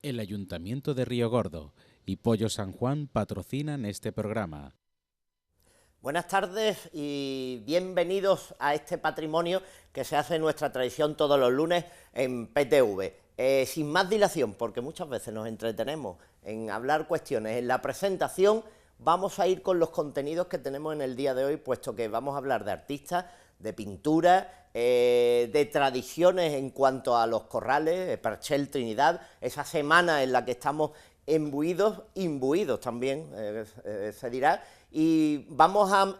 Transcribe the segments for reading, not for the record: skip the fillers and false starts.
El Ayuntamiento de Río Gordo y Pollo San Juan patrocinan este programa. Buenas tardes y bienvenidos a este patrimonio que se hace en nuestra tradición todos los lunes en PTV. Sin más dilación, porque muchas veces nos entretenemos en hablar cuestiones en la presentación, vamos a ir con los contenidos que tenemos en el día de hoy, puesto que vamos a hablar de artistas, de pintura, de tradiciones en cuanto a los corrales, Perchel Trinidad, esa semana en la que estamos imbuidos también, se dirá, y vamos a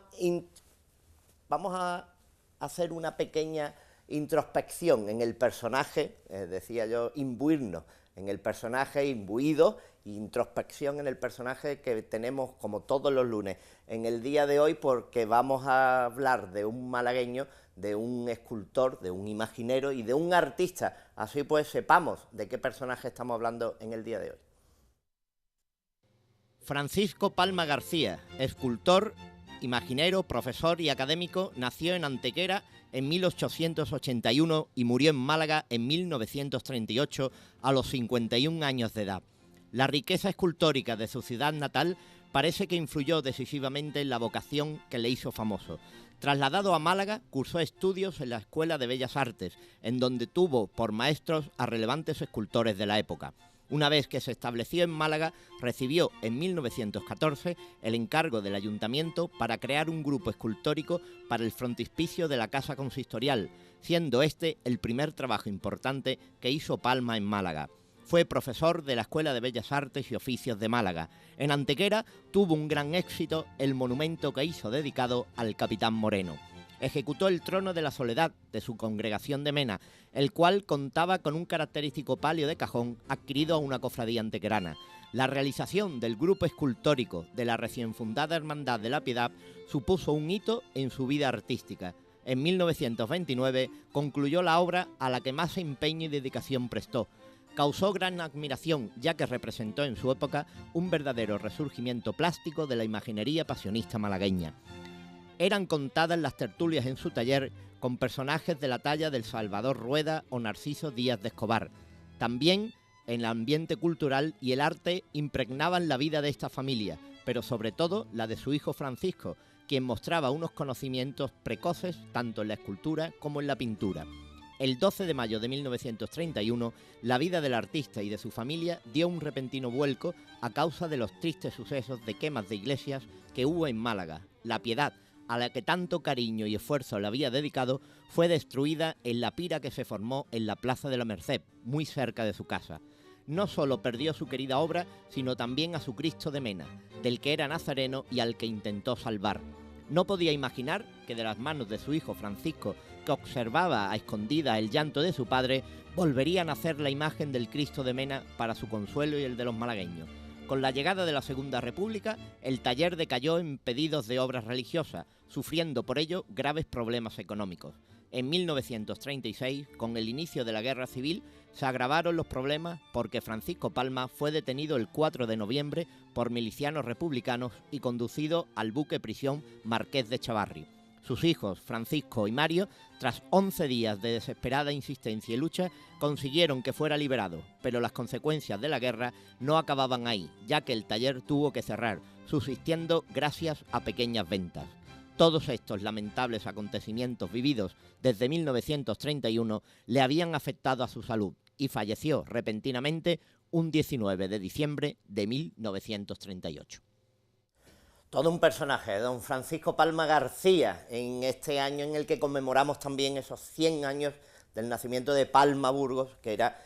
hacer una pequeña introspección en el personaje, decía yo, imbuirnos en el personaje, imbuido, introspección en el personaje que tenemos como todos los lunes en el día de hoy, porque vamos a hablar de un malagueño, de un escultor, de un imaginero y de un artista, así pues sepamos de qué personaje estamos hablando en el día de hoy. Francisco Palma García, escultor, imaginero, profesor y académico, nació en Antequera en 1881 y murió en Málaga en 1938 a los 51 años de edad. La riqueza escultórica de su ciudad natal parece que influyó decisivamente en la vocación que le hizo famoso. Trasladado a Málaga, cursó estudios en la Escuela de Bellas Artes, en donde tuvo por maestros a relevantes escultores de la época. Una vez que se estableció en Málaga, recibió en 1914 el encargo del ayuntamiento para crear un grupo escultórico para el frontispicio de la Casa Consistorial, siendo este el primer trabajo importante que hizo Palma en Málaga. Fue profesor de la Escuela de Bellas Artes y Oficios de Málaga. En Antequera tuvo un gran éxito el monumento que hizo dedicado al capitán Moreno. Ejecutó el trono de la soledad de su congregación de Mena, el cual contaba con un característico palio de cajón adquirido a una cofradía antequerana. La realización del grupo escultórico de la recién fundada Hermandad de la Piedad supuso un hito en su vida artística. En 1929 concluyó la obra a la que más empeño y dedicación prestó. Causó gran admiración, ya que representó en su época un verdadero resurgimiento plástico de la imaginería pasionista malagueña. Eran contadas las tertulias en su taller con personajes de la talla del Salvador Rueda o Narciso Díaz de Escobar. También en el ambiente cultural y el arte impregnaban la vida de esta familia, pero sobre todo la de su hijo Francisco, quien mostraba unos conocimientos precoces tanto en la escultura como en la pintura. El 12 de mayo de 1931, la vida del artista y de su familia dio un repentino vuelco a causa de los tristes sucesos de quemas de iglesias que hubo en Málaga. La Piedad, a la que tanto cariño y esfuerzo le había dedicado, fue destruida en la pira que se formó en la Plaza de la Merced, muy cerca de su casa. No solo perdió su querida obra, sino también a su Cristo de Mena, del que era nazareno y al que intentó salvar. No podía imaginar que de las manos de su hijo Francisco, que observaba a escondidas el llanto de su padre, volvería a nacer la imagen del Cristo de Mena para su consuelo y el de los malagueños. Con la llegada de la Segunda República, el taller decayó en pedidos de obras religiosas, sufriendo por ello graves problemas económicos. En 1936, con el inicio de la Guerra Civil, se agravaron los problemas porque Francisco Palma fue detenido el 4 de noviembre por milicianos republicanos y conducido al buque prisión Marqués de Chavarri. Sus hijos, Francisco y Mario, tras 11 días de desesperada insistencia y lucha, consiguieron que fuera liberado, pero las consecuencias de la guerra no acababan ahí, ya que el taller tuvo que cerrar, subsistiendo gracias a pequeñas ventas. Todos estos lamentables acontecimientos vividos desde 1931 le habían afectado a su salud y falleció repentinamente un 19 de diciembre de 1938. Todo un personaje, don Francisco Palma García, en este año en el que conmemoramos también esos 100 años del nacimiento de Palma Burgos, que era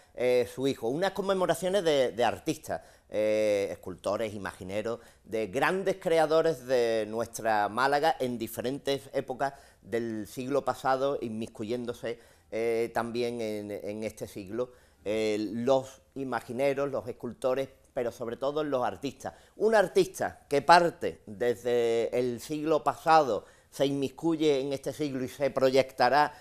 su hijo. Unas conmemoraciones de artistas, escultores, imagineros, de grandes creadores de nuestra Málaga en diferentes épocas del siglo pasado, inmiscuyéndose también en este siglo. Los imagineros, los escultores, pero sobre todo los artistas. Un artista que parte desde el siglo pasado, se inmiscuye en este siglo y se proyectará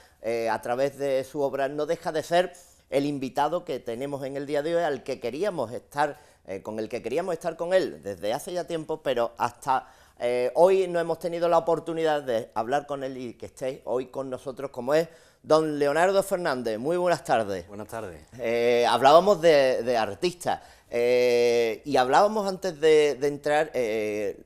a través de su obra, no deja de ser el invitado que tenemos en el día de hoy, al que queríamos estar, con el que queríamos estar con él desde hace ya tiempo, pero hasta Hoy no hemos tenido la oportunidad de hablar con él y que esté hoy con nosotros, como es don Leonardo Fernández. Muy buenas tardes. Buenas tardes. Hablábamos de artistas y hablábamos antes de entrar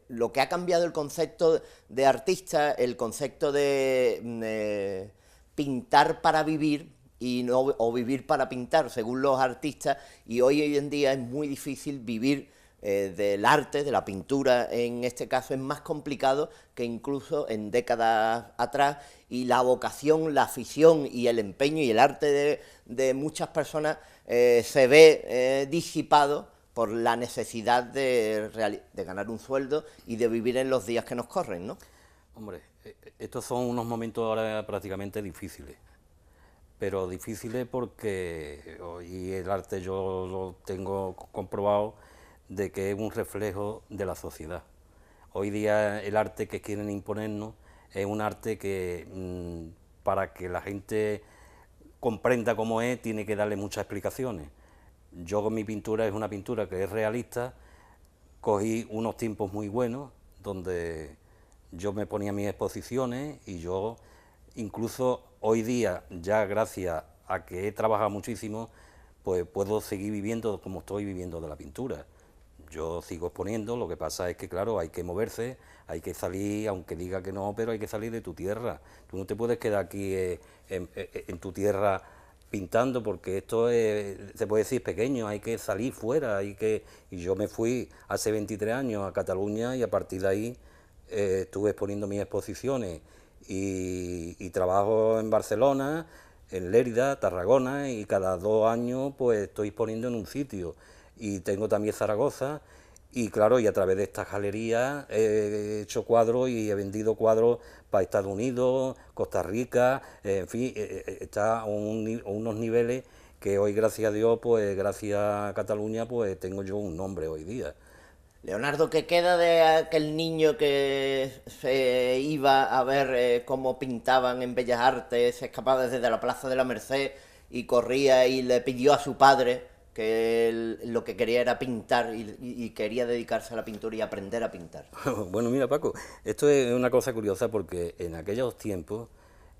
lo que ha cambiado el concepto de artista, el concepto de pintar para vivir y no, o vivir para pintar, según los artistas, y hoy en día es muy difícil vivir del arte, de la pintura en este caso, es más complicado que incluso en décadas atrás, y la vocación, la afición y el empeño y el arte de muchas personas se ve disipado por la necesidad de ganar un sueldo y de vivir en los días que nos corren, ¿no? Hombre, estos son unos momentos ahora prácticamente difíciles, pero difíciles porque hoy el arte yo lo tengo comprobado de que es un reflejo de la sociedad. Hoy día el arte que quieren imponernos es un arte que para que la gente comprenda cómo es tiene que darle muchas explicaciones. Yo con mi pintura es una pintura que es realista, cogí unos tiempos muy buenos donde yo me ponía mis exposiciones y yo incluso hoy día, ya gracias a que he trabajado muchísimo, pues puedo seguir viviendo como estoy viviendo de la pintura. Yo sigo exponiendo, lo que pasa es que, claro, hay que moverse, hay que salir, aunque diga que no, pero hay que salir de tu tierra. Tú no te puedes quedar aquí en tu tierra pintando, porque esto se puede decir pequeño, hay que salir fuera, y yo me fui hace 23 años a Cataluña y a partir de ahí estuve exponiendo mis exposiciones y trabajo en Barcelona, en Lérida, Tarragona, y cada 2 años pues estoy exponiendo en un sitio. Y tengo también Zaragoza, y claro, y a través de estas galerías he hecho cuadros y he vendido cuadros para Estados Unidos, Costa Rica, en fin, está a unos niveles que hoy, gracias a Dios, pues gracias a Cataluña, pues tengo yo un nombre hoy día. Leonardo, ¿qué queda de aquel niño que se iba a ver cómo pintaban en Bellas Artes, se escapaba desde la Plaza de la Merced y corría y le pidió a su padre que él lo que quería era pintar y quería dedicarse a la pintura y aprender a pintar? Bueno, mira, Paco, esto es una cosa curiosa porque en aquellos tiempos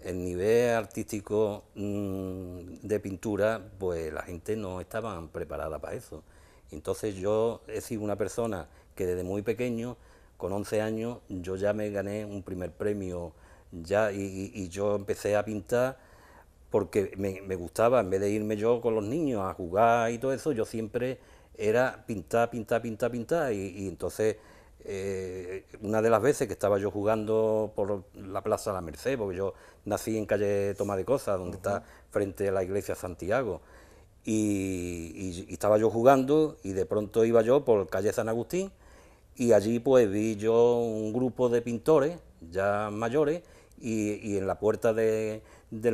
el nivel artístico de pintura, pues la gente no estaba preparada para eso. Entonces yo he sido una persona que desde muy pequeño, con 11 años, yo ya me gané un primer premio ya y yo empecé a pintar porque me gustaba, en vez de irme yo con los niños a jugar y todo eso, yo siempre era pintar, pintar, pintar, pintar, y entonces una de las veces que estaba yo jugando por la Plaza de la Merced, porque yo nací en calle Toma de Cosas, donde está frente a la iglesia Santiago, y estaba yo jugando y de pronto iba yo por calle San Agustín y allí pues vi yo un grupo de pintores ya mayores y en la puerta del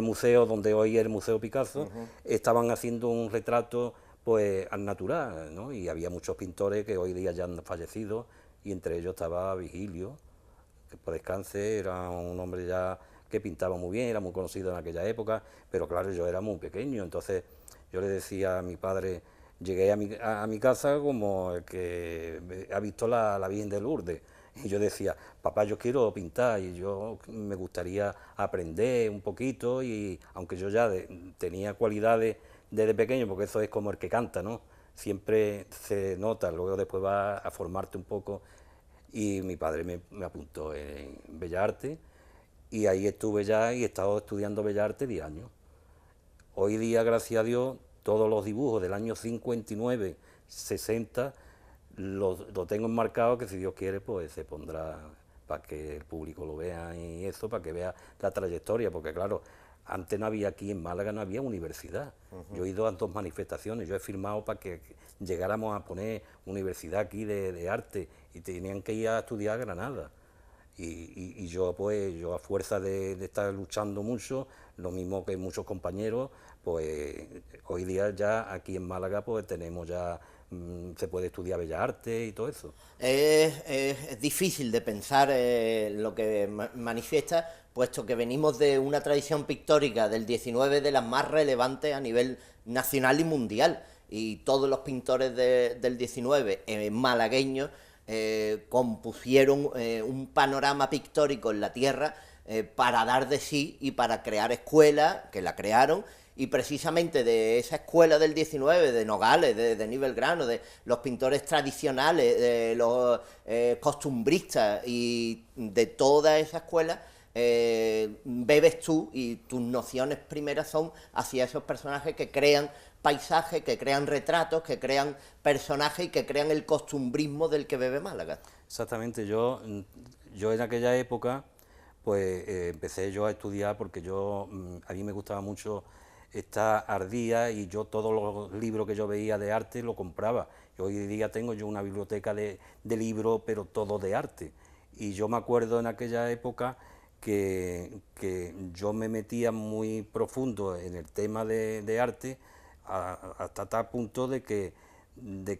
museo, donde hoy es el Museo Picasso, estaban haciendo un retrato pues al natural, ¿no? Y había muchos pintores que hoy día ya han fallecido, y entre ellos estaba Vigilio, que por descanse, era un hombre ya que pintaba muy bien, era muy conocido en aquella época, pero claro, yo era muy pequeño, entonces yo le decía a mi padre, llegué a mi casa como el que ha visto la Virgen de Lourdes, y yo decía, papá, yo quiero pintar y yo me gustaría aprender un poquito, y aunque yo ya tenía cualidades desde pequeño, porque eso es como el que canta, ¿no? Siempre se nota, luego después va a formarte un poco, y mi padre me apuntó en Bellas Artes, y ahí estuve ya y he estado estudiando Bellas Artes 10 años. Hoy día, gracias a Dios, todos los dibujos del año 59, 60, lo tengo enmarcado, que si Dios quiere, pues se pondrá para que el público lo vea y eso, para que vea la trayectoria, porque claro, antes no había aquí en Málaga, no había universidad. Yo he ido a 2 manifestaciones, yo he firmado para que llegáramos a poner universidad aquí de arte, y tenían que ir a estudiar a Granada. Y yo, pues, yo a fuerza de estar luchando mucho, lo mismo que muchos compañeros, pues hoy día ya aquí en Málaga pues tenemos ya, se puede estudiar Bellas Artes y todo eso. Es difícil de pensar lo que manifiesta, puesto que venimos de una tradición pictórica del 19 de las más relevantes a nivel nacional y mundial, y todos los pintores del 19 malagueños compusieron un panorama pictórico en la tierra para dar de sí y para crear escuelas, que la crearon, y precisamente de esa escuela del 19, de Nogales, de Nível Grano, de los pintores tradicionales, de los costumbristas y de toda esa escuela, bebes tú y tus nociones primeras son hacia esos personajes que crean paisajes, que crean retratos, que crean personajes y que crean el costumbrismo del que bebe Málaga. Exactamente, yo en aquella época pues empecé yo a estudiar porque a mí me gustaba mucho esta ardía y yo todos los libros que yo veía de arte lo compraba. Y hoy día tengo yo una biblioteca de libros, pero todo de arte. Y yo me acuerdo en aquella época que yo me metía muy profundo en el tema de arte hasta tal punto de que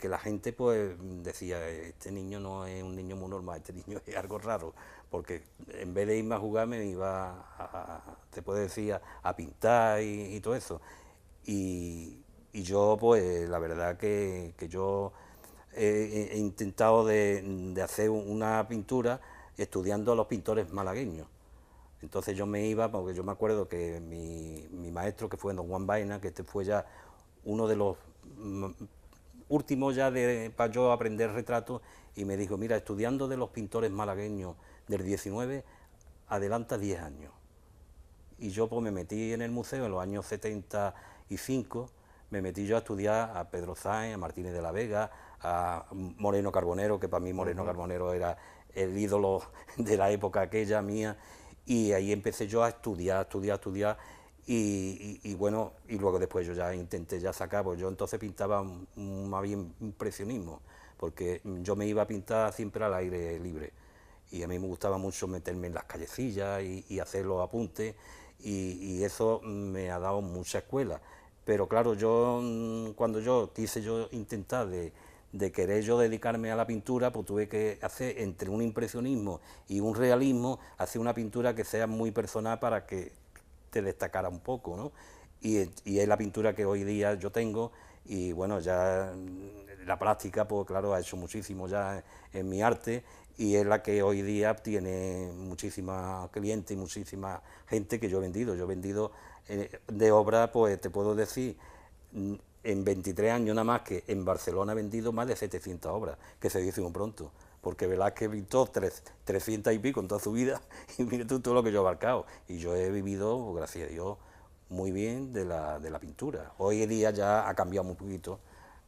la gente pues decía, este niño no es un niño muy normal, este niño es algo raro, porque en vez de irme a jugar me iba te puedo decir, a pintar y todo eso. Y yo pues la verdad que yo he intentado de hacer una pintura estudiando a los pintores malagueños. Entonces yo me iba, porque yo me acuerdo que mi maestro, que fue don Juan Vaina, que este fue ya uno de los últimos ya para yo aprender retratos, y me dijo, mira, estudiando de los pintores malagueños del 19, adelanta 10 años. Y yo pues me metí en el museo en los años 75, me metí yo a estudiar a Pedro Sáenz, a Martínez de la Vega, a Moreno Carbonero, que para mí Moreno Carbonero era el ídolo de la época aquella mía, y ahí empecé yo a estudiar, y bueno, y luego después yo ya intenté ya sacar, pues yo entonces pintaba más bien impresionismo, porque yo me iba a pintar siempre al aire libre, y a mí me gustaba mucho meterme en las callecillas y hacer los apuntes, y eso me ha dado mucha escuela. Pero claro, yo cuando yo quise yo intentar de querer yo dedicarme a la pintura, pues tuve que hacer entre un impresionismo y un realismo, hacer una pintura que sea muy personal para que te destacara un poco, ¿no? Y es la pintura que hoy día yo tengo, y bueno, ya la práctica, pues claro, ha hecho muchísimo ya en mi arte, y es la que hoy día tiene muchísima clientes y muchísima gente que yo he vendido. Yo he vendido de obra, pues te puedo decir, en 23 años nada más, que en Barcelona he vendido más de 700 obras, que se dice muy pronto, porque Velázquez pintó 300 y pico en toda su vida, y mire tú todo lo que yo he abarcado, y yo he vivido, gracias a Dios, muy bien de la pintura. Hoy en día ya ha cambiado un poquito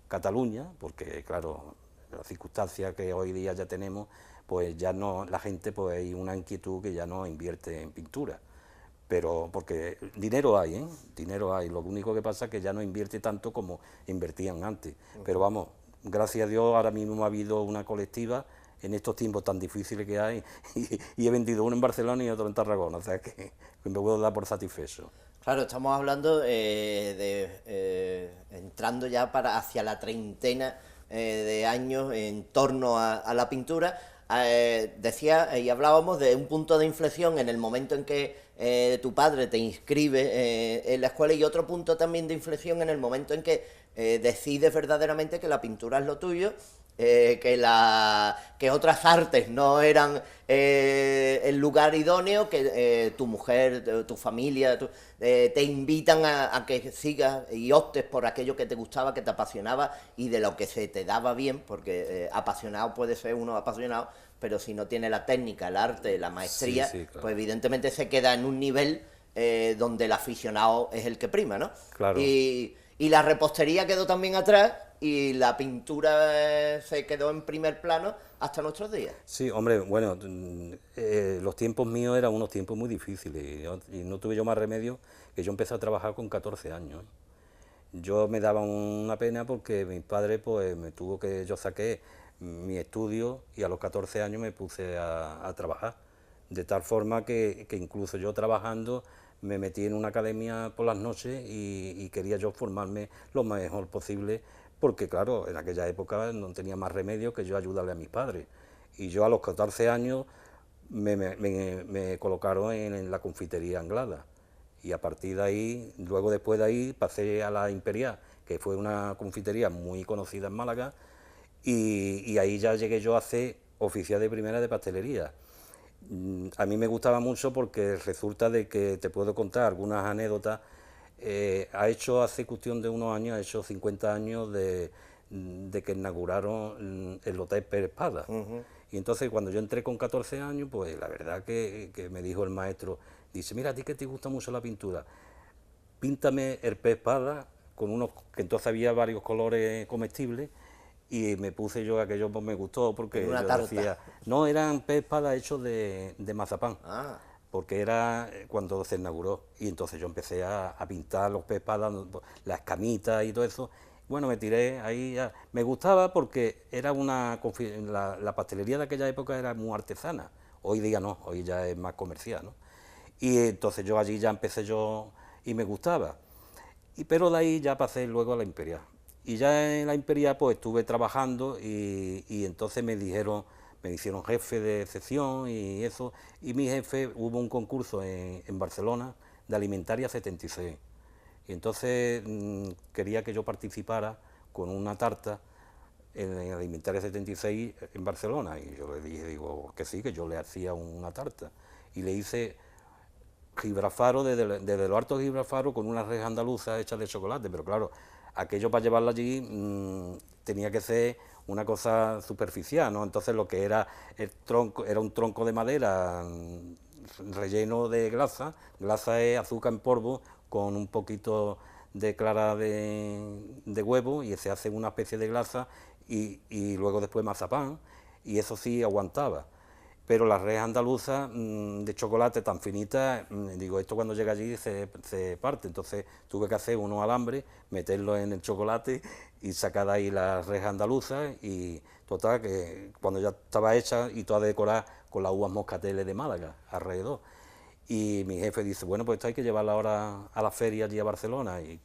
Cataluña, porque claro, las circunstancias que hoy día ya tenemos, pues ya no, la gente pues hay una inquietud que ya no invierte en pintura. Pero porque dinero hay, ¿eh? Dinero hay, lo único que pasa es que ya no invierte tanto como invertían antes. Pero vamos, gracias a Dios ahora mismo ha habido una colectiva en estos tiempos tan difíciles que hay, y he vendido uno en Barcelona y otro en Tarragona, o sea que me puedo dar por satisfecho. Claro, estamos hablando entrando ya hacia la treintena de años en torno a la pintura. Decía y hablábamos de un punto de inflexión en el momento en que tu padre te inscribe en la escuela, y otro punto también de inflexión en el momento en que decides verdaderamente que la pintura es lo tuyo, que otras artes no eran el lugar idóneo, que tu mujer, tu familia, te invitan a que sigas y optes por aquello que te gustaba, que te apasionaba y de lo que se te daba bien, porque apasionado puede ser uno apasionado, pero si no tiene la técnica, el arte, la maestría, sí, claro. pues evidentemente se queda en un nivel donde el aficionado es el que prima, ¿no? Claro. Y la repostería quedó también atrás, y la pintura se quedó en primer plano hasta nuestros días. Sí, hombre, bueno, los tiempos míos eran unos tiempos muy difíciles, y no tuve yo más remedio que yo empecé a trabajar con 14 años. Yo me daba una pena porque mis padres, pues yo saqué mi estudio y a los 14 años me puse a trabajar, de tal forma que incluso yo trabajando me metí en una academia por las noches y quería yo formarme lo mejor posible, porque claro, en aquella época no tenía más remedio que yo ayudarle a mis padres. Y yo a los 14 años me colocaron en la confitería Anglada, y a partir de ahí, luego después de ahí pasé a la Imperial, que fue una confitería muy conocida en Málaga, y ahí ya llegué yo a ser oficial de primera de pastelería. A mí me gustaba mucho porque resulta de que te puedo contar algunas anécdotas. Ha hecho hace cuestión de unos años, ha hecho 50 años de que inauguraron el Hotel Pérez Espada. Y entonces cuando yo entré con 14 años, pues la verdad que me dijo el maestro, dice, mira, a ti que te gusta mucho la pintura, píntame el pez espada con unos, que entonces había varios colores comestibles, y me puse yo aquello, pues me gustó porque En una yo tarta. decía, no, eran pez espada hechos de mazapán. Ah, Porque era cuando se inauguró, y entonces yo empecé a pintar los pez espada, las camitas y todo eso. Bueno, me tiré ahí, me gustaba porque era la pastelería de aquella época era muy artesana, hoy día no, hoy ya es más comercial, ¿no? Y entonces yo allí ya empecé yo y me gustaba, pero de ahí ya pasé luego a la Imperial. Y ya en la Imperial pues estuve trabajando y entonces me hicieron jefe de sección y eso, y mi jefe, hubo un concurso en Barcelona de Alimentaria 76, y entonces quería que yo participara con una tarta en Alimentaria 76 en Barcelona, y yo le dije, digo, que sí, que yo le hacía una tarta, y le hice Gibralfaro, desde lo alto de Gibralfaro, con una reja andaluza hecha de chocolate, pero claro, aquello para llevarlo allí tenía que ser una cosa superficial, ¿no? Entonces lo que era el tronco, era un tronco de madera relleno de glasa. Glasa es azúcar en polvo con un poquito de clara de huevo, y se hace una especie de glasa, y luego después mazapán, y eso sí aguantaba. Pero las rejas andaluzas de chocolate tan finitas, digo, esto cuando llega allí se parte, entonces tuve que hacer unos alambres, meterlos en el chocolate y sacar de ahí las rejas andaluzas, y total, que cuando ya estaba hecha y toda decorada con las uvas moscateles de Málaga alrededor. Y mi jefe dice, bueno, pues esto hay que llevarla ahora a la feria allí a Barcelona, y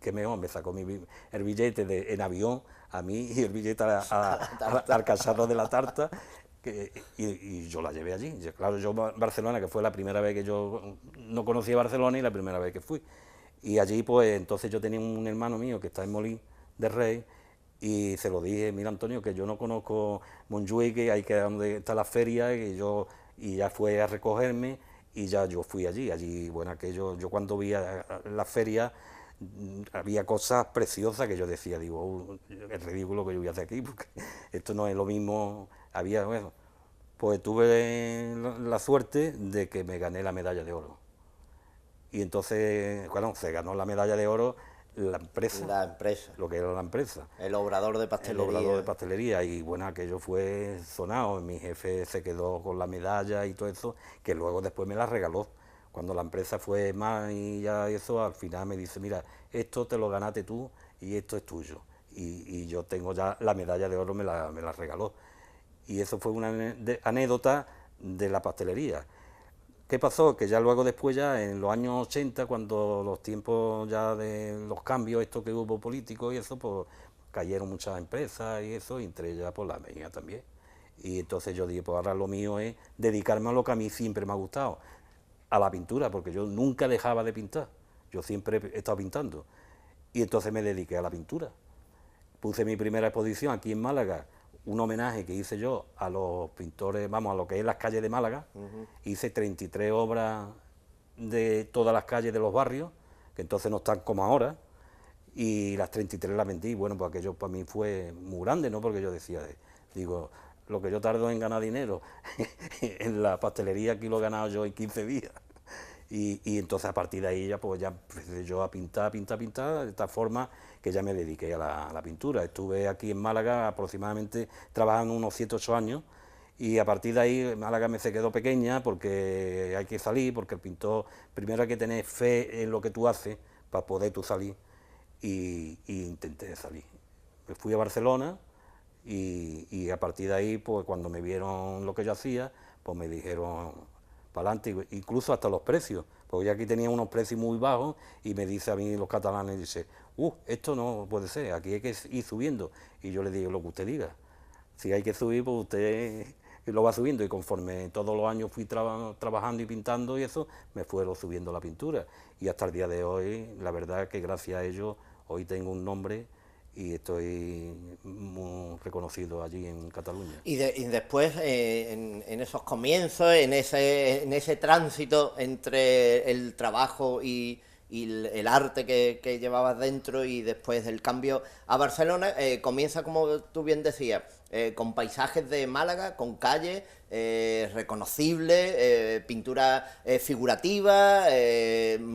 qué mejor, me sacó el billete en avión a mí y el billete al casado de la tarta, y yo la llevé allí. Claro, yo Barcelona, que fue la primera vez que yo no conocía Barcelona y la primera vez que fui. Y allí, pues, entonces yo tenía un hermano mío que está en Molí de Rey, y se lo dije, mira, Antonio, que yo no conozco Montjuïc, que hay que donde está la feria, y ya fue a recogerme, y ya yo fui allí, bueno, aquello, yo cuando vi la feria, había cosas preciosas que yo decía, digo, es ridículo que yo voy a hacer aquí, porque esto no es lo mismo. Había, bueno, pues tuve la suerte de que me gané la medalla de oro. Y entonces, bueno, se ganó la medalla de oro la empresa, lo que era la empresa. El obrador de pastelería. El obrador de pastelería, y bueno, aquello fue sonado, mi jefe se quedó con la medalla y todo eso, que luego después me la regaló. Cuando la empresa fue más y ya eso, al final me dice, mira, esto te lo ganaste tú y esto es tuyo. Y yo tengo ya la medalla de oro, me la regaló. Y eso fue una anécdota de la pastelería. ¿Qué pasó? Que ya luego después, ya en los años 80, cuando los tiempos ya de los cambios estos que hubo políticos y eso, pues cayeron muchas empresas y eso, y entre ellas pues la mía también. Y entonces yo dije, pues ahora lo mío es dedicarme a lo que a mí siempre me ha gustado, a la pintura, porque yo nunca dejaba de pintar, yo siempre he estado pintando. Y entonces me dediqué a la pintura. Puse mi primera exposición aquí en Málaga, un homenaje que hice yo a los pintores, vamos, a lo que es las calles de Málaga. Hice 33 obras de todas las calles de los barrios, que entonces no están como ahora, y las 33 las vendí. Bueno, pues aquello para mí fue muy grande, ¿no? Porque yo decía, digo, lo que yo tardo en ganar dinero en la pastelería, aquí lo he ganado yo en 15 días. Y entonces a partir de ahí ya empecé yo a pintar, de tal forma que ya me dediqué a la pintura. Estuve aquí en Málaga aproximadamente trabajando unos 7 o 8 años, y a partir de ahí Málaga me se quedó pequeña porque hay que salir, porque el pintor primero hay que tener fe en lo que tú haces para poder tú salir, y intenté salir. Me fui a Barcelona y a partir de ahí, pues cuando me vieron lo que yo hacía, pues me dijeron para adelante, incluso hasta los precios, porque yo aquí tenía unos precios muy bajos, y me dice a mí los catalanes, dice, esto no puede ser, aquí hay que ir subiendo. Y yo le digo, lo que usted diga, si hay que subir, pues usted lo va subiendo, y conforme todos los años fui trabajando y pintando y eso, me fueron subiendo la pintura, y hasta el día de hoy, la verdad es que gracias a ello, hoy tengo un nombre, y estoy muy reconocido allí en Cataluña. Y después, en esos comienzos, en ese tránsito entre el trabajo y el arte que llevabas dentro, y después del cambio a Barcelona, comienza, como tú bien decías, con paisajes de Málaga, con calles reconocibles, pintura figurativa,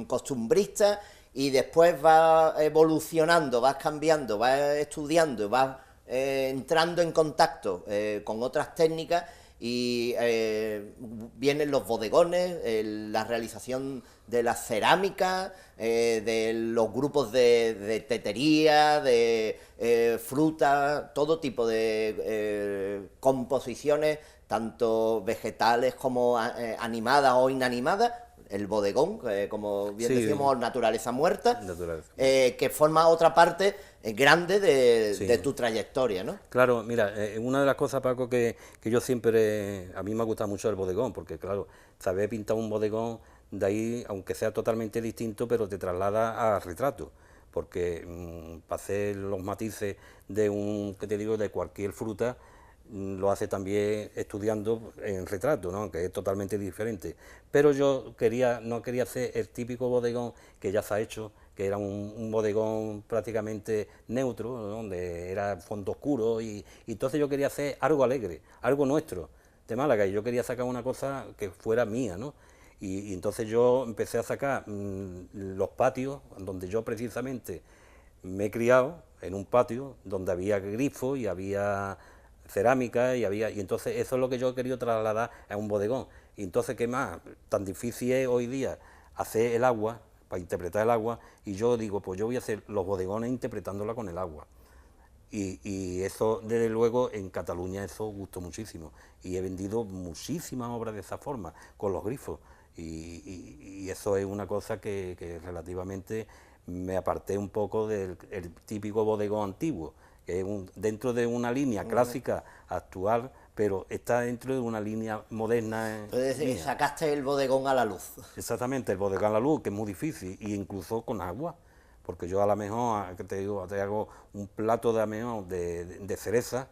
costumbrista, y después vas evolucionando, vas cambiando, vas estudiando, vas entrando en contacto con otras técnicas, y vienen los bodegones, la realización de la cerámica, de los grupos de tetería, de fruta, todo tipo de composiciones, tanto vegetales como animadas o inanimadas. El bodegón, como bien decíamos, naturaleza muerta, que forma otra parte grande de tu trayectoria, ¿no? Claro, mira, una de las cosas, Paco, que yo siempre, a mí me ha gustado mucho el bodegón, porque claro, saber pintar un bodegón, de ahí, aunque sea totalmente distinto, pero te traslada a retrato, porque para hacer los matices de ¿qué te digo?, de cualquier fruta, lo hace también estudiando en retrato, ¿no?, que es totalmente diferente. Pero yo no quería hacer el típico bodegón que ya se ha hecho, que era un bodegón prácticamente neutro, ¿no?, donde era fondo oscuro, y entonces yo quería hacer algo alegre, algo nuestro, de Málaga, y yo quería sacar una cosa que fuera mía, ¿no? Y entonces yo empecé a sacar los patios, donde yo precisamente me he criado, en un patio donde había grifos y había cerámica, y entonces eso es lo que yo he querido trasladar a un bodegón. Y entonces, ¿qué más? Tan difícil es hoy día hacer el agua, para interpretar el agua, y yo digo, pues yo voy a hacer los bodegones interpretándola con el agua. Y eso, desde luego, en Cataluña eso gustó muchísimo, y he vendido muchísimas obras de esa forma, con los grifos, y eso es una cosa que relativamente me aparté un poco del típico bodegón antiguo, que es dentro de una línea clásica actual, pero está dentro de una línea moderna. Es decir, sacaste el bodegón a la luz. Exactamente, el bodegón a la luz, que es muy difícil, y incluso con agua, porque yo a lo mejor, ¿qué te digo?, te hago un plato de cereza,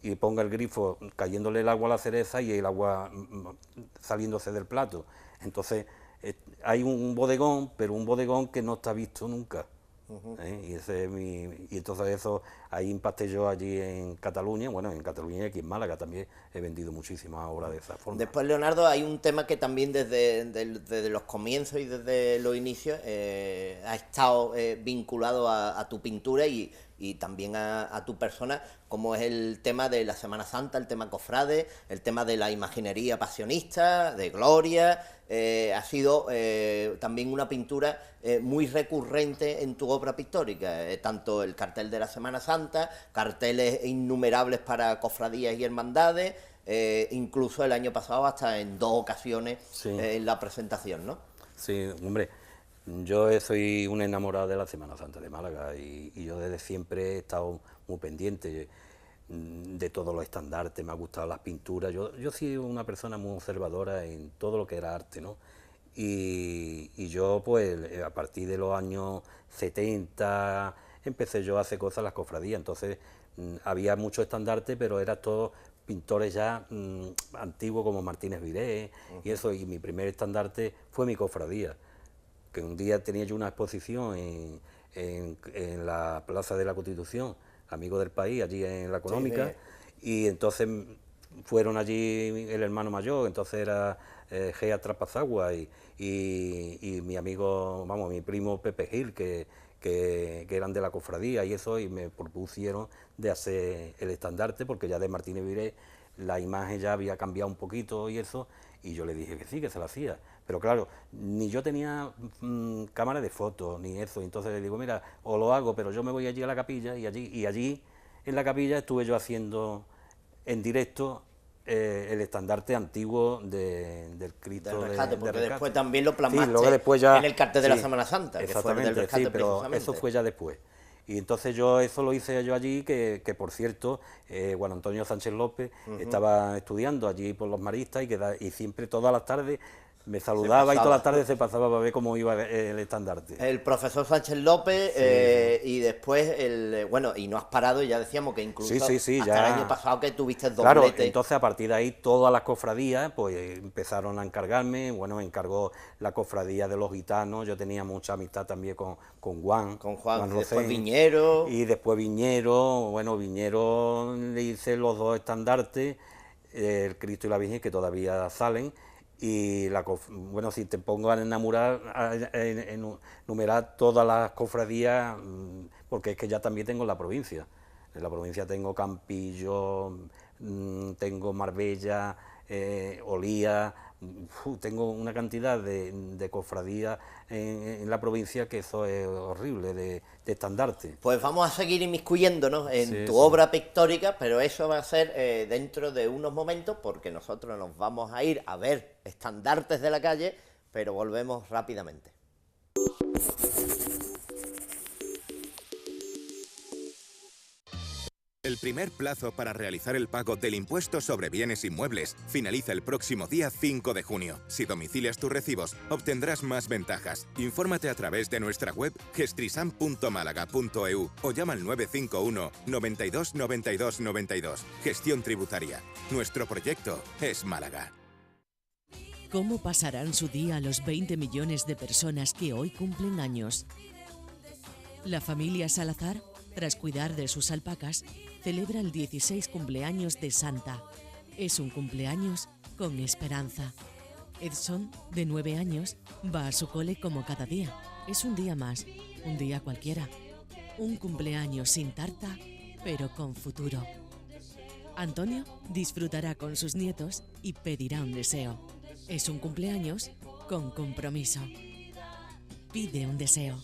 y ponga el grifo cayéndole el agua a la cereza y el agua saliéndose del plato. Entonces, hay un bodegón, pero un bodegón que no está visto nunca. Y ese es y entonces eso, ahí impacté yo allí en Cataluña, bueno, en Cataluña y aquí en Málaga también he vendido muchísimas obras de esa forma. Después, Leonardo, hay un tema que también desde los comienzos y desde los inicios ha estado vinculado a tu pintura y también a tu persona, como es el tema de la Semana Santa, el tema cofrade, el tema de la imaginería pasionista, de Gloria. Ha sido también una pintura muy recurrente en tu obra pictórica, tanto el cartel de la Semana Santa, carteles innumerables para cofradías y hermandades, incluso el año pasado hasta en 2 ocasiones en la presentación, ¿no? Sí, hombre, yo soy un enamorado de la Semana Santa de Málaga, y yo desde siempre he estado muy pendiente de todos los estandartes, me ha gustado las pinturas. Yo soy una persona muy observadora en todo lo que era arte, ¿no? Y yo, pues, a partir de los años 70 empecé yo a hacer cosas en las cofradías. Entonces había mucho estandarte, pero eran todos pintores ya antiguos, como Martínez Viré y eso, y mi primer estandarte fue mi cofradía, que un día tenía yo una exposición en la Plaza de la Constitución, Amigo del País, allí en la Económica, y entonces fueron allí el hermano mayor, entonces era Gea Trapazagua, y mi amigo, vamos, mi primo Pepe Gil, que eran de la cofradía y eso, y me propusieron de hacer el estandarte, porque ya de Martínez Viré la imagen ya había cambiado un poquito y eso, y yo le dije que sí, que se la hacía. Pero claro, ni yo tenía cámara de fotos, ni eso, entonces le digo, mira, o lo hago, pero yo me voy allí a la capilla, y allí en la capilla estuve yo haciendo en directo el estandarte antiguo del Cristo del Rescate, porque Rescate. después también lo plasmaste sí, después ya, en el cartel de la Semana Santa, que fue el del Rescate, sí, pero eso fue ya después. Y entonces eso lo hice yo allí, que por cierto, Juan Antonio Sánchez López estaba estudiando allí por los Maristas, y siempre todas las tardes me saludaba y toda la pasaba. tarde se pasaba para ver cómo iba el estandarte. El profesor Sánchez López y después bueno, y no has parado, y ya decíamos que incluso Sí, hasta ya. el año pasado que tuviste Claro, doblete. entonces a partir de ahí todas las cofradías pues empezaron a encargarme. Bueno, me encargó la cofradía de los gitanos, yo tenía mucha amistad también con Juan. Con Juan, Rosén, después Viñero. Y después Viñero, bueno, Viñero le hice los dos estandartes, el Cristo y la Virgen, que todavía salen. Y bueno, si te pongo a enamorar, enumerar todas las cofradías, porque es que ya también tengo en la provincia. En la provincia tengo Campillo, tengo Marbella, Olía, tengo una cantidad de cofradías en la provincia que eso es horrible, de estandarte. Pues vamos a seguir inmiscuyéndonos en Sí, tu sí. obra pictórica, pero eso va a ser dentro de unos momentos, porque nosotros nos vamos a ir a ver estandartes de la calle, pero volvemos rápidamente. El primer plazo para realizar el pago del impuesto sobre bienes inmuebles finaliza el próximo día 5 de junio. Si domicilias tus recibos, obtendrás más ventajas. Infórmate a través de nuestra web gestrisam.málaga.eu o llama al 951 92 92 92. Gestión tributaria. Nuestro proyecto es Málaga. ¿Cómo pasarán su día los 20 millones de personas que hoy cumplen años? La familia Salazar, tras cuidar de sus alpacas, celebra el 16 cumpleaños de Santa. Es un cumpleaños con esperanza. Edson, de 9 años, va a su cole como cada día. Es un día más, un día cualquiera. Un cumpleaños sin tarta, pero con futuro. Antonio disfrutará con sus nietos y pedirá un deseo. Es un cumpleaños con compromiso. Pide un deseo.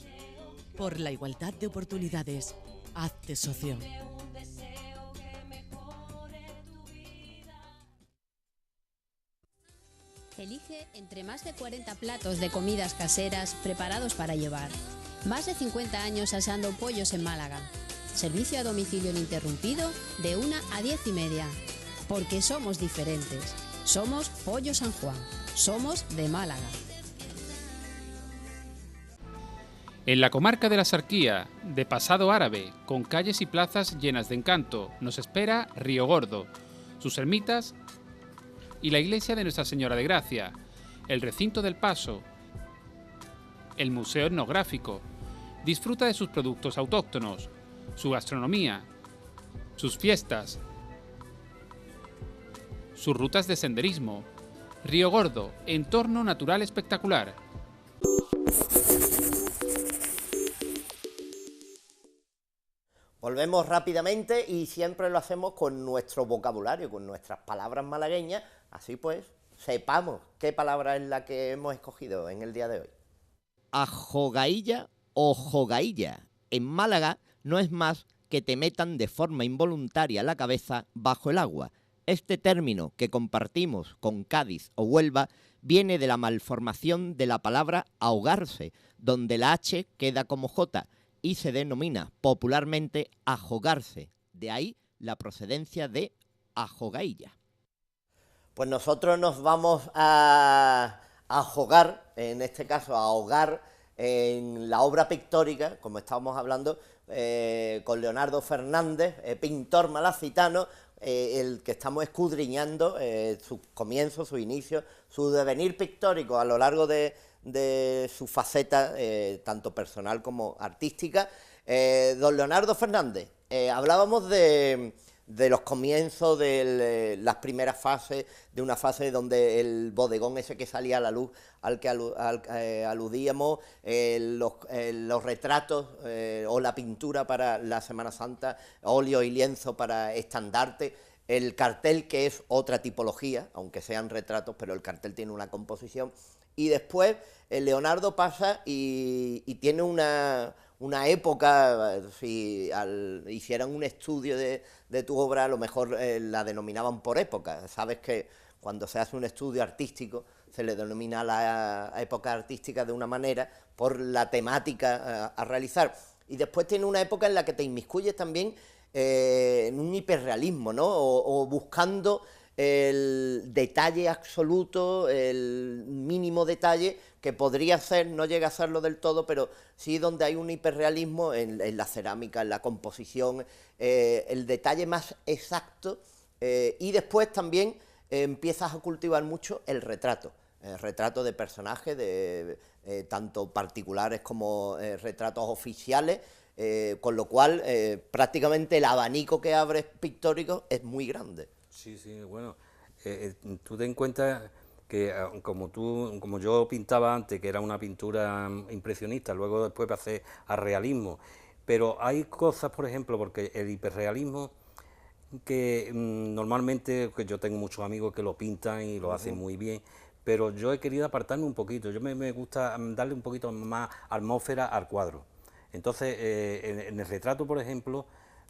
Por la igualdad de oportunidades, hazte socio. Elige entre más de 40 platos de comidas caseras preparados para llevar. Más de 50 años asando pollos en Málaga. Servicio a domicilio ininterrumpido de 1 a 10:30. Porque somos diferentes. Somos Pollo San Juan. Somos de Málaga. En la comarca de la Sarquía, de pasado árabe, con calles y plazas llenas de encanto, nos espera Río Gordo, sus ermitas y la iglesia de Nuestra Señora de Gracia, el recinto del Paso, el museo etnográfico. Disfruta de sus productos autóctonos, su gastronomía, sus fiestas, sus rutas de senderismo. Río Gordo, entorno natural espectacular. Volvemos rápidamente y siempre lo hacemos con nuestro vocabulario, con nuestras palabras malagueñas, así pues sepamos qué palabra es la que hemos escogido en el día de hoy. Ajogailla o jogailla. En Málaga no es más que te metan de forma involuntaria la cabeza bajo el agua. Este término que compartimos con Cádiz o Huelva viene de la malformación de la palabra ahogarse, donde la H queda como J y se denomina popularmente ajogarse. De ahí la procedencia de ajogailla. Pues nosotros nos vamos a ahogar, en este caso a ahogar en la obra pictórica, como estábamos hablando, con Leonardo Fernández, pintor malacitano, el que estamos escudriñando sus comienzos, su inicio, su devenir pictórico a lo largo de su faceta, tanto personal como artística. Don Leonardo Fernández, hablábamos de los comienzos, de las primeras fases, de una fase donde el bodegón ese que salía a la luz, al que aludíamos, los retratos o la pintura para la Semana Santa, óleo y lienzo para estandarte, el cartel, que es otra tipología, aunque sean retratos, pero el cartel tiene una composición, y después Leonardo pasa y tiene una época, si hicieran un estudio de tu obra, a lo mejor la denominaban por época. Sabes que cuando se hace un estudio artístico se le denomina la época artística de una manera por la temática a realizar. Y después tiene una época en la que te inmiscuyes también en un hiperrealismo, ¿no? O buscando el detalle absoluto, el mínimo detalle, que podría ser, no llega a serlo del todo, pero sí donde hay un hiperrealismo en la cerámica, en la composición, el detalle más exacto, y después también empiezas a cultivar mucho el retrato de personajes, tanto particulares como retratos oficiales, con lo cual prácticamente el abanico que abres pictórico es muy grande. Sí, sí, bueno, tú ten en cuenta que como yo pintaba antes, que era una pintura impresionista, luego después pasé a realismo, pero hay cosas, por ejemplo, porque el hiperrealismo, que normalmente, que yo tengo muchos amigos que lo pintan y lo hacen muy bien, pero yo he querido apartarme un poquito, me gusta darle un poquito más atmósfera al cuadro. Entonces, en el retrato, por ejemplo,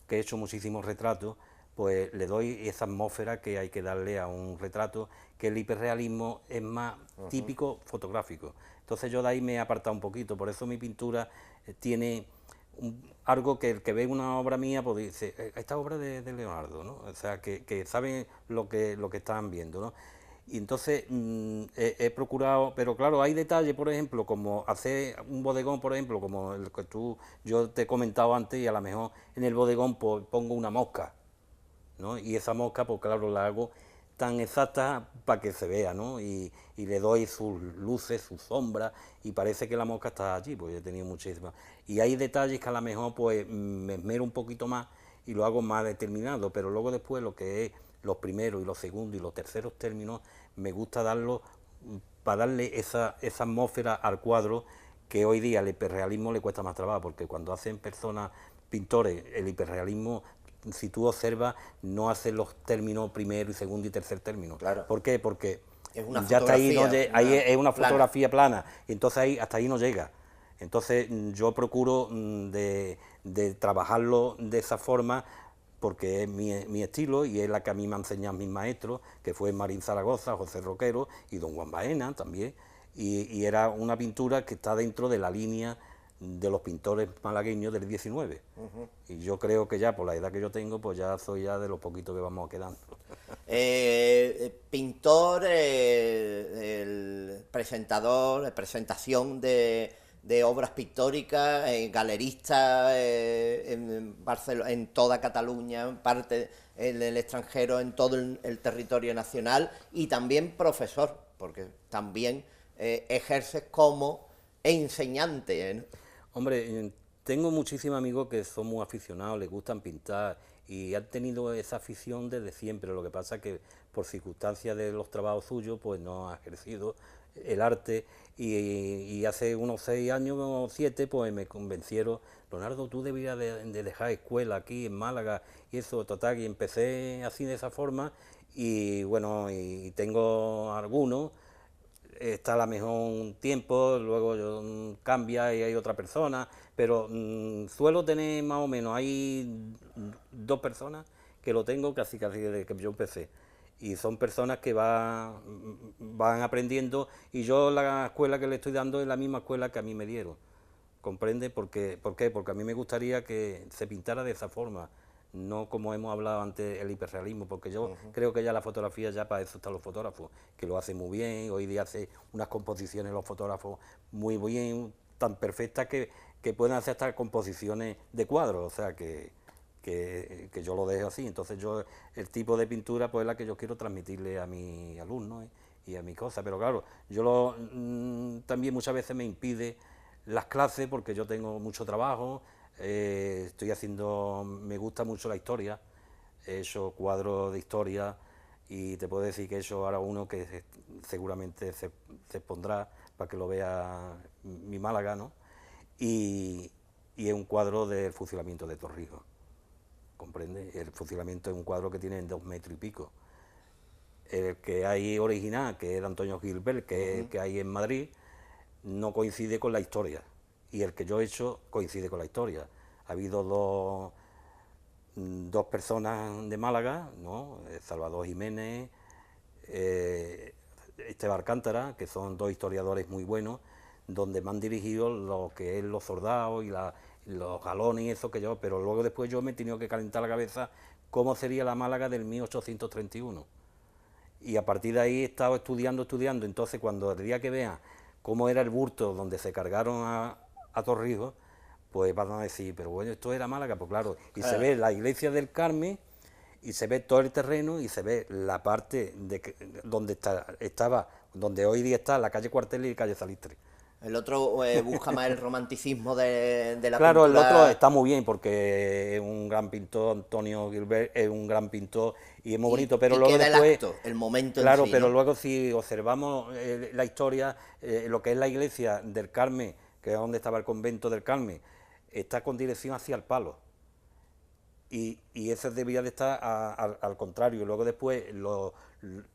que he hecho muchísimos retratos, pues le doy esa atmósfera que hay que darle a un retrato, que el hiperrealismo es más típico fotográfico. Entonces yo de ahí me he apartado un poquito, por eso mi pintura tiene algo que el que ve una obra mía pues dice, esta obra de Leonardo, ¿no? O sea, que saben lo que están viendo, ¿no? Y entonces he procurado, pero claro, hay detalles, por ejemplo, como hacer un bodegón, por ejemplo, como el que yo te he comentado antes, y a lo mejor en el bodegón pues, pongo una mosca, ¿no? Y esa mosca, pues claro, la hago tan exacta para que se vea, ¿no? Y le doy sus luces, sus sombras, y parece que la mosca está allí, pues yo he tenido muchísimas. Y hay detalles que a lo mejor pues me esmero un poquito más y lo hago más determinado, pero luego después lo que es los primeros y los segundos y los terceros términos, me gusta darlo para darle esa atmósfera al cuadro, que hoy día el hiperrealismo le cuesta más trabajo, porque cuando hacen personas, pintores, el hiperrealismo, si tú observas, no hacen los términos primero y segundo y tercer término. Claro. ¿Por qué? Porque es una ya está ahí, ahí es una plana. fotografía plana, entonces ahí, hasta ahí no llega. Entonces yo procuro de trabajarlo de esa forma, porque es mi estilo y es la que a mí me han enseñado mis maestros, que fue Marín Zaragoza, José Roquero y don Juan Baena también, y era una pintura que está dentro de la línea de los pintores malagueños del 19. Y yo creo que ya por la edad que yo tengo, pues ya soy ya de los poquitos que vamos quedando. Pintor, el presentador, presentación de obras pictóricas, galerista en Barcelona, en toda Cataluña, en parte en el extranjero, en todo el territorio nacional, y también profesor, porque también ejerces como enseñante, ¿no? Hombre, tengo muchísimos amigos que son muy aficionados, les gustan pintar y han tenido esa afición desde siempre. Lo que pasa es que por circunstancias de los trabajos suyos, pues no ha ejercido el arte, y hace unos 6 años o 7, pues me convencieron, Leonardo, tú deberías de dejar escuela aquí en Málaga, y eso, total, y empecé así de esa forma, y bueno, y tengo algunos. Está a lo mejor un tiempo, luego cambia y hay otra persona, pero suelo tener más o menos, hay 2 personas que lo tengo casi desde que yo empecé, y son personas que van aprendiendo, y yo la escuela que le estoy dando es la misma escuela que a mí me dieron, ¿comprende? ¿Por qué? Porque a mí me gustaría que se pintara de esa forma, no como hemos hablado antes, el hiperrealismo, porque yo creo que ya la fotografía, ya para eso están los fotógrafos, que lo hacen muy bien. Hoy día hace unas composiciones los fotógrafos muy bien, tan perfectas que pueden hacer hasta composiciones de cuadros, o sea que yo lo dejo así. Entonces yo, el tipo de pintura pues es la que yo quiero transmitirle a mis alumnos y a mis cosas, pero claro, yo también muchas veces me impide las clases porque yo tengo mucho trabajo. Me gusta mucho la historia, he hecho cuadros de historia, y te puedo decir que he hecho ahora uno que seguramente se expondrá para que lo vea mi Málaga, ¿no? Y es un cuadro del fusilamiento de Torrijos, ¿comprende? El fusilamiento es un cuadro que tiene 2 metros y pico. El que hay original, que es de Antonio Gilbert, que es el que hay en Madrid, no coincide con la historia, y el que yo he hecho coincide con la historia. Ha habido dos personas de Málaga, ¿no? Salvador Jiménez, Esteban Alcántara, que son 2 historiadores muy buenos, donde me han dirigido lo que es los soldados y los galones y eso que yo, pero luego después yo me he tenido que calentar la cabeza cómo sería la Málaga del 1831. y a partir de ahí he estado estudiando, entonces cuando el día que vean cómo era el bulto donde se cargaron a Torrijos, pues van a decir, pero bueno, esto era Málaga, pues claro, y se ve la iglesia del Carmen, y se ve todo el terreno, y se ve la parte donde estaba, donde hoy día está la calle Cuartel y calle Salistre. El otro busca más el romanticismo de la claro, pintura. El otro está muy bien porque es un gran pintor, Antonio Gilbert es un gran pintor y es muy bonito, pero luego queda después... el acto, el momento claro, en sí, pero ¿no? luego si observamos la historia, lo que es la iglesia del Carmen, que es donde estaba el convento del Carmen, está con dirección hacia el palo. Y ese debía de estar al contrario. Luego después,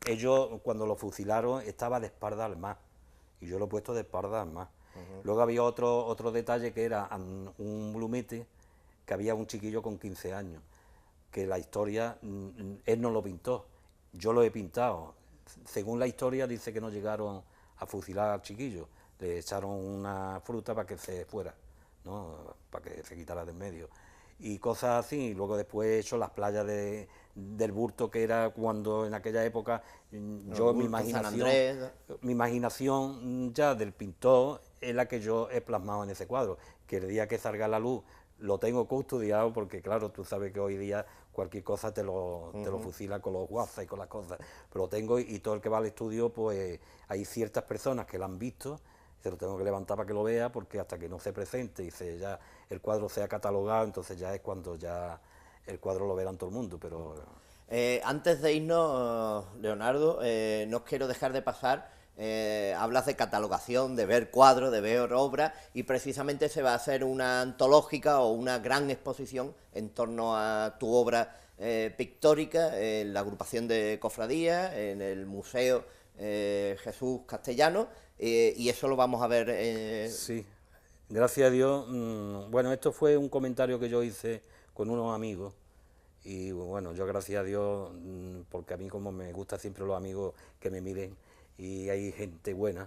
ellos cuando lo fusilaron estaba de espalda al mar. Y yo lo he puesto de espalda al mar. Luego había otro detalle que era un blumete, que había un chiquillo con 15 años, que la historia, él no lo pintó, yo lo he pintado. Según la historia dice que no llegaron a fusilar al chiquillo, le echaron una fruta para que se fuera, ¿no? Para que se quitara de en medio. Y cosas así, y luego después he hecho las playas del Burto, que era cuando en aquella época yo mi imaginación ya del pintor es la que yo he plasmado en ese cuadro, que el día que salga a la luz lo tengo custodiado, porque claro, tú sabes que hoy día cualquier cosa te lo fusila con los WhatsApp y con las cosas, pero lo tengo, y todo el que va al estudio, pues hay ciertas personas que lo han visto, se lo tengo que levantar para que lo vea, porque hasta que no se presente y ya el cuadro sea catalogado, entonces ya es cuando ya el cuadro lo verán todo el mundo. Pero antes de irnos, Leonardo, no os quiero dejar de pasar, hablas de catalogación, de ver cuadros, de ver obras, y precisamente se va a hacer una antológica o una gran exposición en torno a tu obra pictórica en la agrupación de cofradías, en el Museo Jesús Castellano, y eso lo vamos a ver. Sí, gracias a Dios. Bueno, esto fue un comentario que yo hice con unos amigos, y bueno, yo gracias a Dios, porque a mí como me gusta siempre los amigos que me miren, y hay gente buena,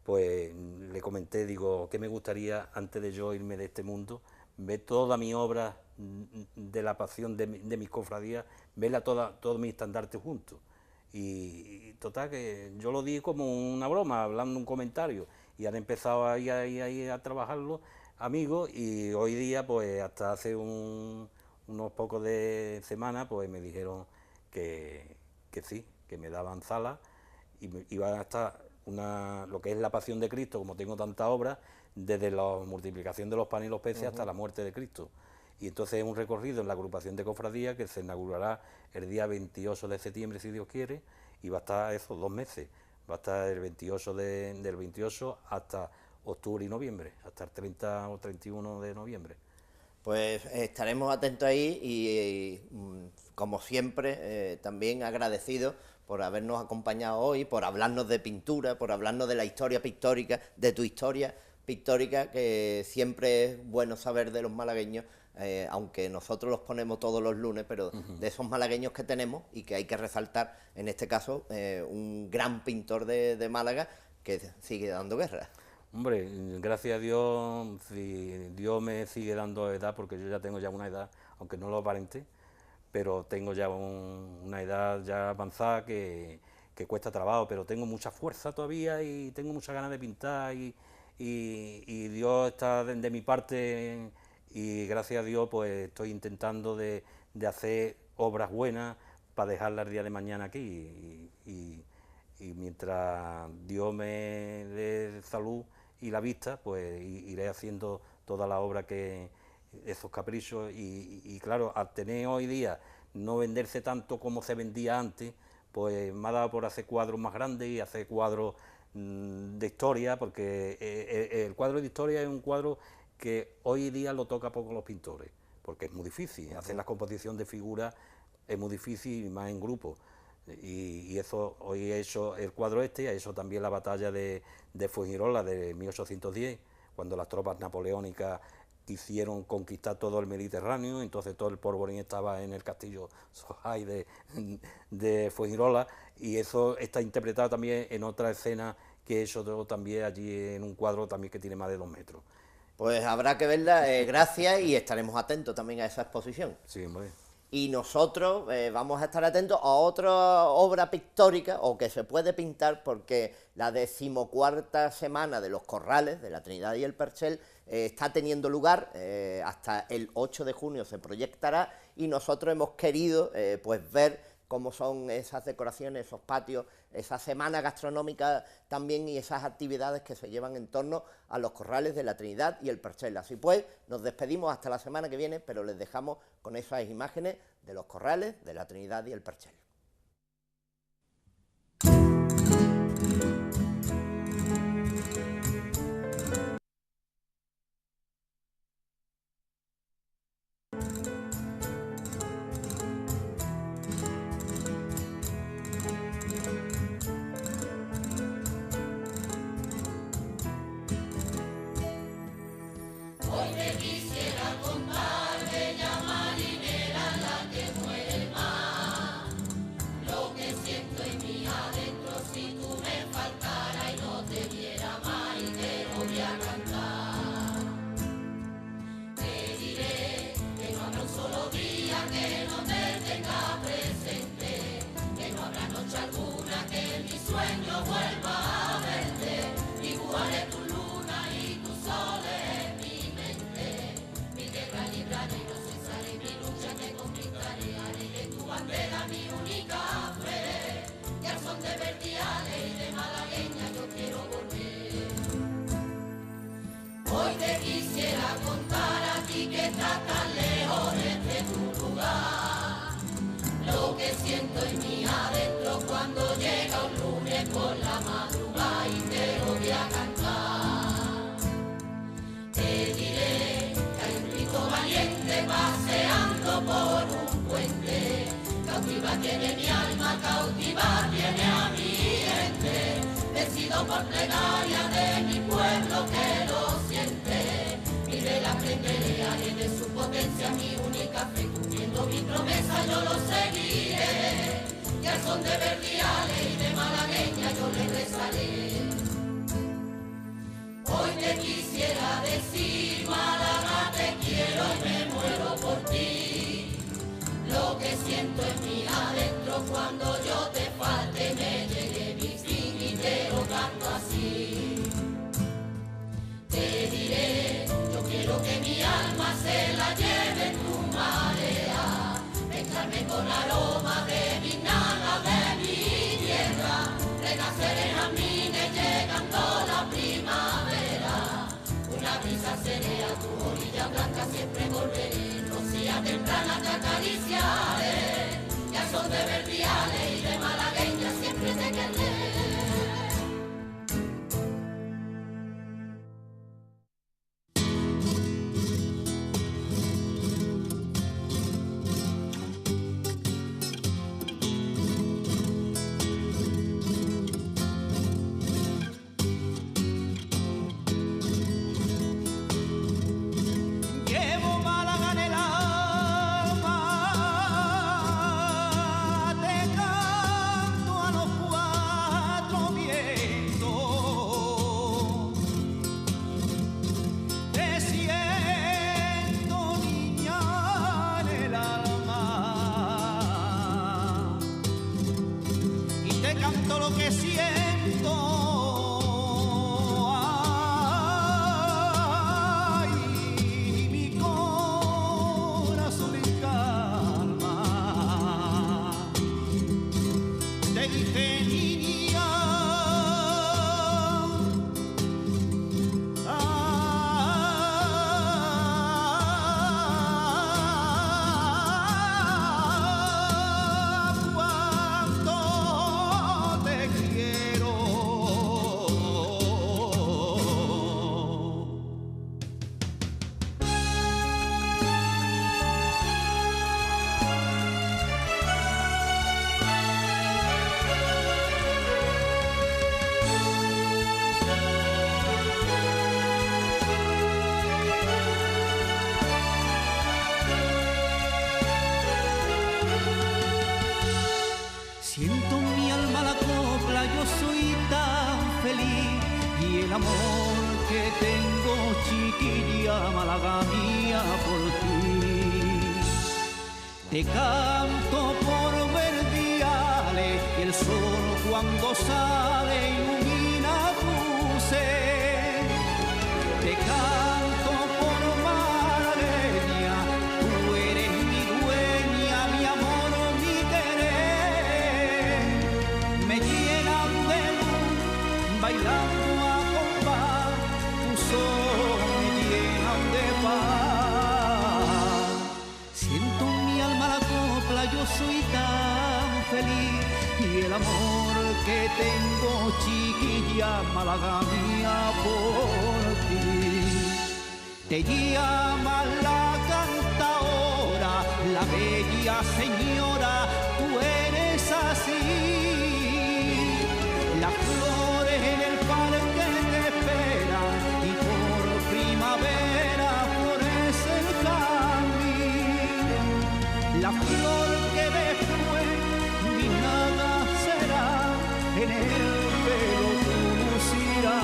pues le comenté, digo, que me gustaría, antes de yo irme de este mundo, ver toda mi obra de la pasión de mis cofradías, verla todos mis estandartes juntos. Y total, que yo lo di como una broma, hablando un comentario, y han empezado ahí a trabajarlo amigos, y hoy día, pues hasta hace unos pocos de semanas, pues me dijeron que sí, que me daban salas, y iba a estar lo que es la Pasión de Cristo, como tengo tanta obra, desde la multiplicación de los panes y los peces hasta la muerte de Cristo. Y entonces es un recorrido en la agrupación de cofradías que se inaugurará el día 28 de septiembre, si Dios quiere, y va a estar esos 2 meses. Va a estar el 28 del 28 hasta octubre y noviembre, hasta el 30 o 31 de noviembre. Pues estaremos atentos ahí y como siempre, también agradecidos por habernos acompañado hoy, por hablarnos de pintura, por hablarnos de la historia pictórica, de tu historia pictórica, que siempre es bueno saber de los malagueños, aunque nosotros los ponemos todos los lunes, pero de esos malagueños que tenemos y que hay que resaltar, en este caso, un gran pintor de Málaga que sigue dando guerra. Hombre, gracias a Dios, si Dios me sigue dando edad, porque yo ya tengo ya una edad, aunque no lo aparente, pero tengo ya una edad ya avanzada que cuesta trabajo, pero tengo mucha fuerza todavía y tengo muchas ganas de pintar, y Dios está de mi parte, y gracias a Dios pues estoy intentando de hacer obras buenas para dejarlas el día de mañana aquí, y mientras Dios me dé salud y la vista, pues iré haciendo toda la obra esos caprichos, y claro, al tener hoy día no venderse tanto como se vendía antes, pues me ha dado por hacer cuadros más grandes y hacer cuadros de historia, porque el cuadro de historia es un cuadro que hoy día lo toca poco los pintores, porque es muy difícil, hacer la composición de figuras es muy difícil, y más en grupo. Y eso, hoy he hecho el cuadro y he hecho también la batalla de Fuengirola de 1810, cuando las tropas napoleónicas quisieron conquistar todo el Mediterráneo, entonces todo el polvorín estaba en el castillo Sojai de Fuengirola, y eso está interpretado también en otra escena que he hecho también allí en un cuadro también que tiene más de 2 metros. Pues habrá que verla, gracias, y estaremos atentos también a esa exposición. Sí, hombre. y nosotros vamos a estar atentos a otra obra pictórica o que se puede pintar, porque la 14ª semana de los Corrales, de la Trinidad y el Perchel, está teniendo lugar, hasta el 8 de junio se proyectará, y nosotros hemos querido pues ver cómo son esas decoraciones, esos patios, esa semana gastronómica también, y esas actividades que se llevan en torno a los Corrales de la Trinidad y el Perchel. Así pues, nos despedimos hasta la semana que viene, pero les dejamos con esas imágenes de los Corrales de la Trinidad y el Perchel. Te canto por verdiales y el sol cuando sale ilumina tu ser. Te canto por malagueña, tú eres mi dueña, mi amor, mi querer. Me llenan de luz bailando a compás, tus ojos me llenan de paz. Siento en mi alma la copla, yo soy tan feliz, y el amor que tengo, chiquilla, Málaga mía, por ti. Te llama la cantaora, la bella señora, tú eres así. Las flores en el parque te esperan y por primavera florece el jazmín. La flor que después ni nada será, en el pelo tú lucirás.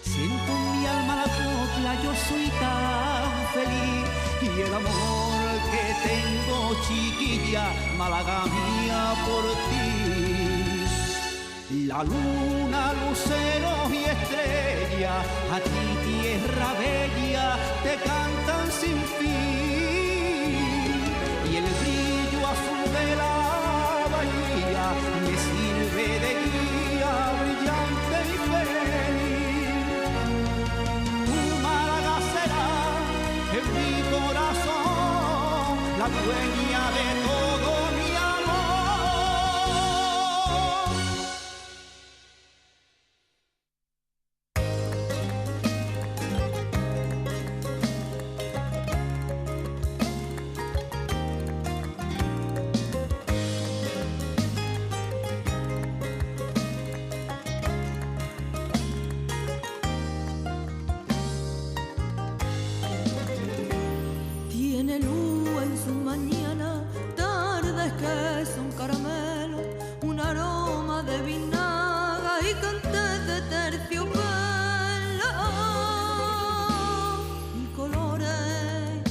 Siento en mi alma la copla, yo soy tan feliz, y el amor que tengo, chiquilla, Málaga mía, por ti. La luna, luceros y estrellas, a ti tierra bella, te cantan sin fin, y el brillo azul de la bahía me sirve de guía brillante y feliz. Tu Málaga será en mi corazón la dueña de todo mi amor. Tiene luz en su mañana, tardes que son caramelo, un aroma de vinaga y cantes de terciopelo. Mil colores,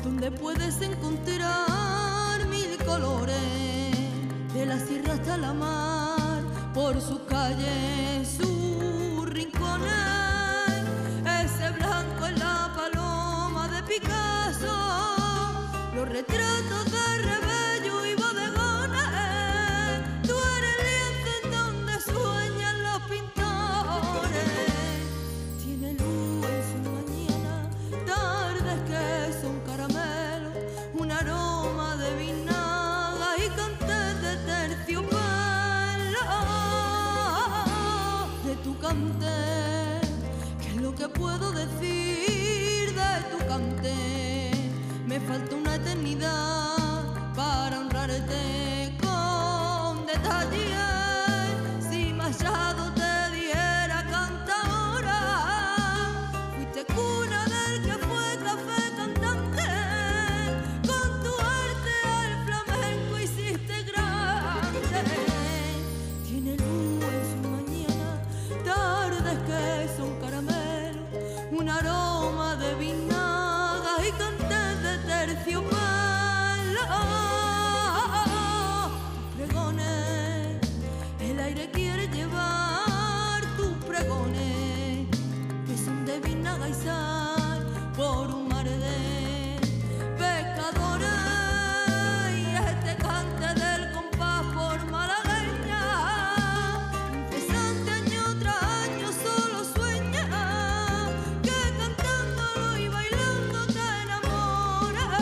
donde puedes encontrar mil colores, de la sierra hasta la mar, por sus calles, sus rincones. Ese blanco es la paloma de Picasso, los retratos de Rebello y bodegones. Tú eres el lienzo en donde sueñan los pintores. Tiene luz en su mañana, tardes que son caramelo, un aroma de vinaga y cantes de terciopelo. De tu cante, ¿qué es lo que puedo decir de tu cante? Me falta una eternidad para honrarte con detalle. Si Machado te diera cantaora, fuiste cuna del que fue café cantante. Con tu arte al flamenco hiciste grande. Tiene luz en su mañana, tardes que son caramelo, un aroma de vinaga y cantes de terciopelo. Pregones, el aire quiere llevar tus pregones, que son de vinaga y sal, por un mar de pescadores. Y este cante del compás por malagueña, incesante año tras año solo sueña, que cantándolo y bailando te enamoras.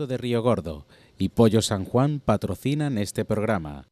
De Río Gordo y Pollo San Juan patrocinan este programa.